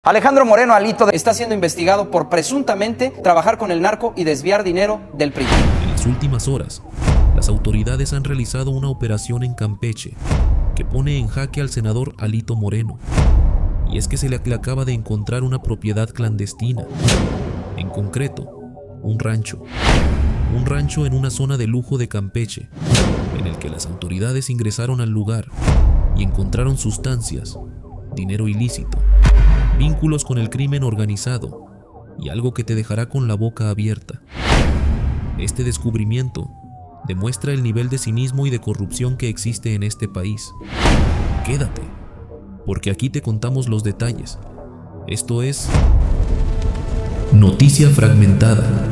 Alejandro Moreno Alito está siendo investigado por presuntamente trabajar con el narco y desviar dinero del PRI. En las últimas horas, las autoridades han realizado una operación en Campeche que pone en jaque al senador Alito Moreno. Y es que se le acaba de encontrar una propiedad clandestina, en concreto, un rancho en una zona de lujo de Campeche, en el que las autoridades ingresaron al lugar y encontraron sustancias, dinero ilícito, vínculos con el crimen organizado y algo que te dejará con la boca abierta. Este descubrimiento demuestra el nivel de cinismo y de corrupción que existe en este país. Quédate, porque aquí te contamos los detalles. Esto es Noticia Fragmentada.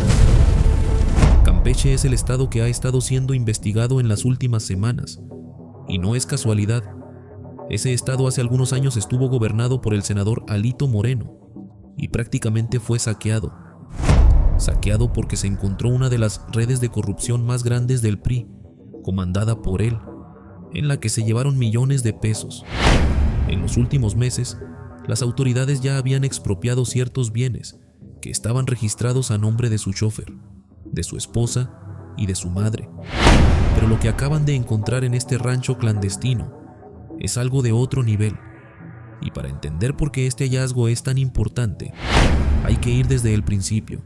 Campeche es el estado que ha estado siendo investigado en las últimas semanas, y no es casualidad. Ese estado hace algunos años estuvo gobernado por el senador Alito Moreno y prácticamente fue saqueado. Saqueado porque se encontró una de las redes de corrupción más grandes del PRI, comandada por él, en la que se llevaron millones de pesos. En los últimos meses, las autoridades ya habían expropiado ciertos bienes que estaban registrados a nombre de su chofer, de su esposa y de su madre. Pero lo que acaban de encontrar en este rancho clandestino es algo de otro nivel, y para entender por qué este hallazgo es tan importante, hay que ir desde el principio.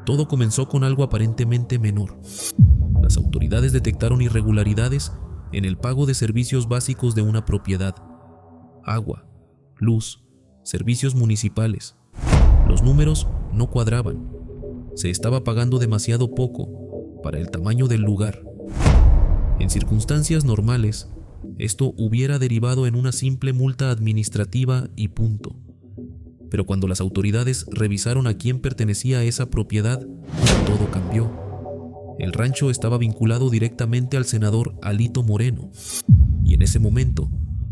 Todo comenzó con algo aparentemente menor. Las autoridades detectaron irregularidades en el pago de servicios básicos de una propiedad: agua, luz, servicios municipales. Los números no cuadraban. Se estaba pagando demasiado poco para el tamaño del lugar. En circunstancias normales, esto hubiera derivado en una simple multa administrativa y punto. Pero cuando las autoridades revisaron a quién pertenecía esa propiedad, todo cambió. El rancho estaba vinculado directamente al senador Alito Moreno, y en ese momento,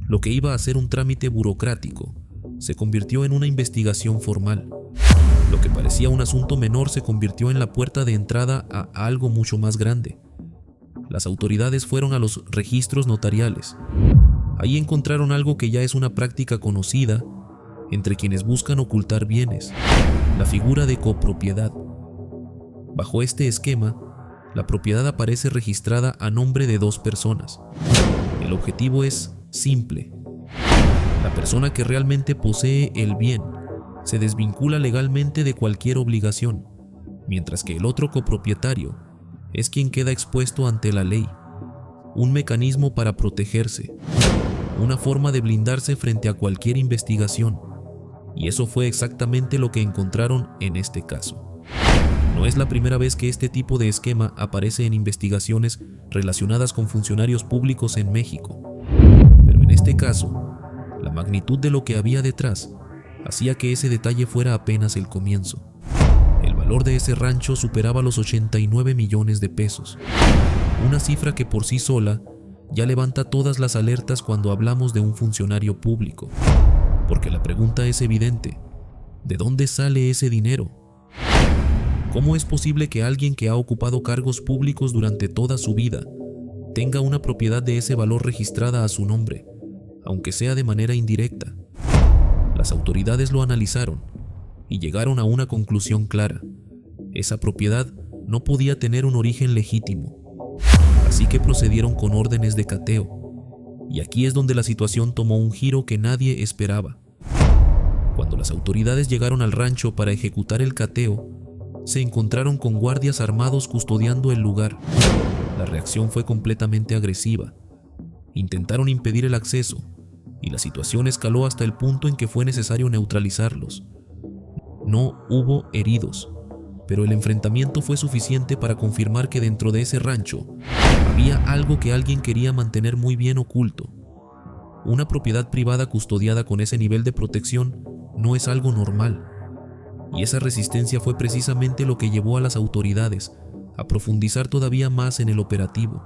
lo que iba a ser un trámite burocrático se convirtió en una investigación formal. Lo que parecía un asunto menor se convirtió en la puerta de entrada a algo mucho más grande. Las autoridades fueron a los registros notariales. Ahí encontraron algo que ya es una práctica conocida entre quienes buscan ocultar bienes: la figura de copropiedad. Bajo este esquema, la propiedad aparece registrada a nombre de dos personas. El objetivo es simple: la persona que realmente posee el bien se desvincula legalmente de cualquier obligación, mientras que el otro copropietario es quien queda expuesto ante la ley. Un mecanismo para protegerse, una forma de blindarse frente a cualquier investigación. Y eso fue exactamente lo que encontraron en este caso. No es la primera vez que este tipo de esquema aparece en investigaciones relacionadas con funcionarios públicos en México. Pero en este caso, la magnitud de lo que había detrás hacía que ese detalle fuera apenas el comienzo. El valor de ese rancho superaba los 89 millones de pesos, una cifra que por sí sola ya levanta todas las alertas cuando hablamos de un funcionario público, porque la pregunta es evidente: ¿de dónde sale ese dinero? ¿Cómo es posible que alguien que ha ocupado cargos públicos durante toda su vida tenga una propiedad de ese valor registrada a su nombre, aunque sea de manera indirecta? Las autoridades lo analizaron y llegaron a una conclusión clara: esa propiedad no podía tener un origen legítimo. Así que procedieron con órdenes de cateo, y aquí es donde la situación tomó un giro que nadie esperaba. Cuando las autoridades llegaron al rancho para ejecutar el cateo, se encontraron con guardias armados custodiando el lugar. La reacción fue completamente agresiva. Intentaron impedir el acceso, y la situación escaló hasta el punto en que fue necesario neutralizarlos. No hubo heridos, pero el enfrentamiento fue suficiente para confirmar que dentro de ese rancho había algo que alguien quería mantener muy bien oculto. Una propiedad privada custodiada con ese nivel de protección no es algo normal, y esa resistencia fue precisamente lo que llevó a las autoridades a profundizar todavía más en el operativo.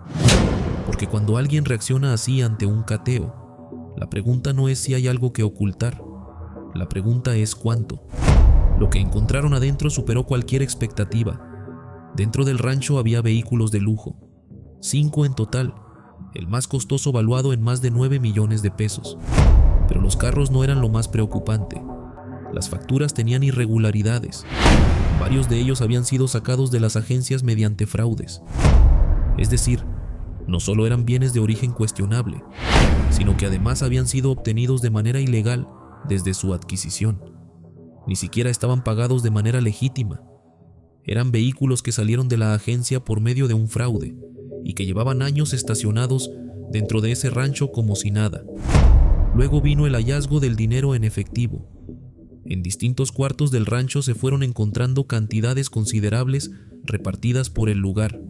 Porque cuando alguien reacciona así ante un cateo, la pregunta no es si hay algo que ocultar, la pregunta es cuánto. Lo que encontraron adentro superó cualquier expectativa. Dentro del rancho había vehículos de lujo, 5 en total, el más costoso valuado en más de 9 millones de pesos. Pero los carros no eran lo más preocupante. Las facturas tenían irregularidades. Varios de ellos habían sido sacados de las agencias mediante fraudes. Es decir, no solo eran bienes de origen cuestionable, sino que además habían sido obtenidos de manera ilegal desde su adquisición. Ni siquiera estaban pagados de manera legítima. Eran vehículos que salieron de la agencia por medio de un fraude y que llevaban años estacionados dentro de ese rancho como si nada. Luego vino el hallazgo del dinero en efectivo. En distintos cuartos del rancho se fueron encontrando cantidades considerables repartidas por el lugar.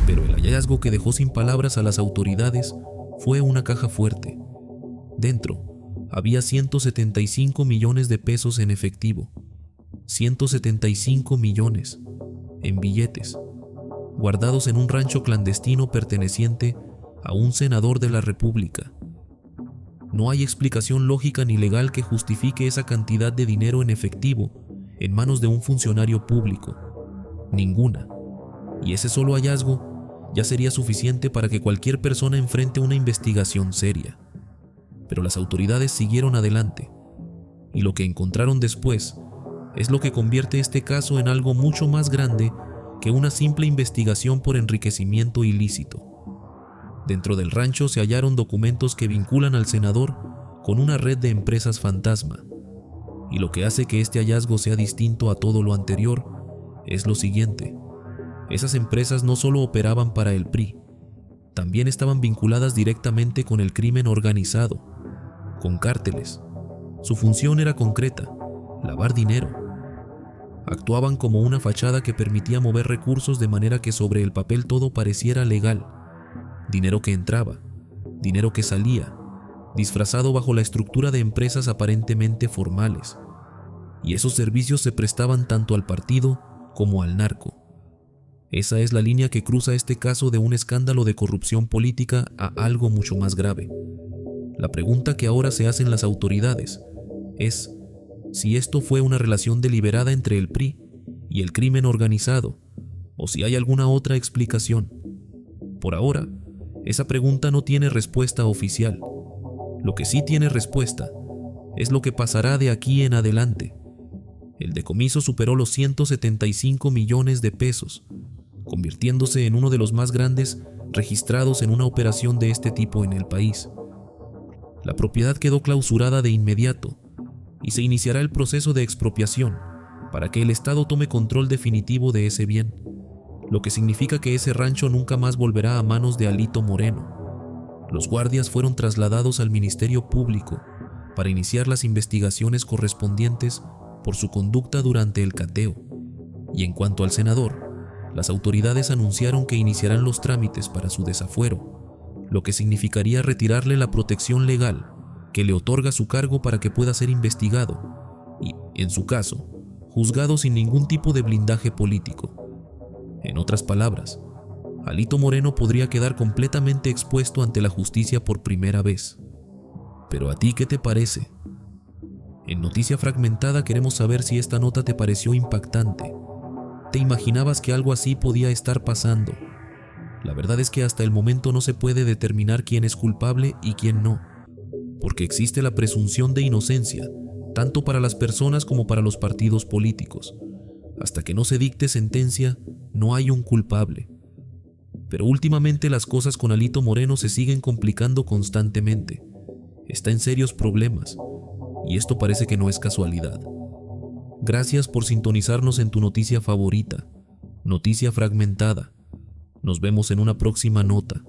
Pero el hallazgo que dejó sin palabras a las autoridades fue una caja fuerte. Dentro había 175 millones de pesos en efectivo. 175 millones en billetes, guardados en un rancho clandestino perteneciente a un senador de la República. No hay explicación lógica ni legal que justifique esa cantidad de dinero en efectivo en manos de un funcionario público. Ninguna. Y ese solo hallazgo ya sería suficiente para que cualquier persona enfrente una investigación seria. Pero las autoridades siguieron adelante, y lo que encontraron después es lo que convierte este caso en algo mucho más grande que una simple investigación por enriquecimiento ilícito. Dentro del rancho se hallaron documentos que vinculan al senador con una red de empresas fantasma, y lo que hace que este hallazgo sea distinto a todo lo anterior es lo siguiente: esas empresas no solo operaban para el PRI, también estaban vinculadas directamente con el crimen organizado, con cárteles. Su función era concreta: lavar dinero. Actuaban como una fachada que permitía mover recursos de manera que sobre el papel todo pareciera legal. Dinero que entraba, dinero que salía, disfrazado bajo la estructura de empresas aparentemente formales. Y esos servicios se prestaban tanto al partido como al narco. Esa es la línea que cruza este caso de un escándalo de corrupción política a algo mucho más grave. La pregunta que ahora se hacen las autoridades es si esto fue una relación deliberada entre el PRI y el crimen organizado, o si hay alguna otra explicación. Por ahora, esa pregunta no tiene respuesta oficial. Lo que sí tiene respuesta es lo que pasará de aquí en adelante. El decomiso superó los 175 millones de pesos, convirtiéndose en uno de los más grandes registrados en una operación de este tipo en el país. La propiedad quedó clausurada de inmediato y se iniciará el proceso de expropiación para que el Estado tome control definitivo de ese bien, lo que significa que ese rancho nunca más volverá a manos de Alito Moreno. Los guardias fueron trasladados al Ministerio Público para iniciar las investigaciones correspondientes por su conducta durante el cateo. Y en cuanto al senador, las autoridades anunciaron que iniciarán los trámites para su desafuero, lo que significaría retirarle la protección legal que le otorga su cargo para que pueda ser investigado y, en su caso, juzgado sin ningún tipo de blindaje político. En otras palabras, Alito Moreno podría quedar completamente expuesto ante la justicia por primera vez. Pero ¿a ti qué te parece? En Noticia Fragmentada queremos saber si esta nota te pareció impactante. ¿Te imaginabas que algo así podía estar pasando? La verdad es que hasta el momento no se puede determinar quién es culpable y quién no, porque existe la presunción de inocencia, tanto para las personas como para los partidos políticos. Hasta que no se dicte sentencia, no hay un culpable. Pero últimamente las cosas con Alito Moreno se siguen complicando constantemente. Está en serios problemas, y esto parece que no es casualidad. Gracias por sintonizarnos en tu noticia favorita, Noticia Fragmentada. Nos vemos en una próxima nota.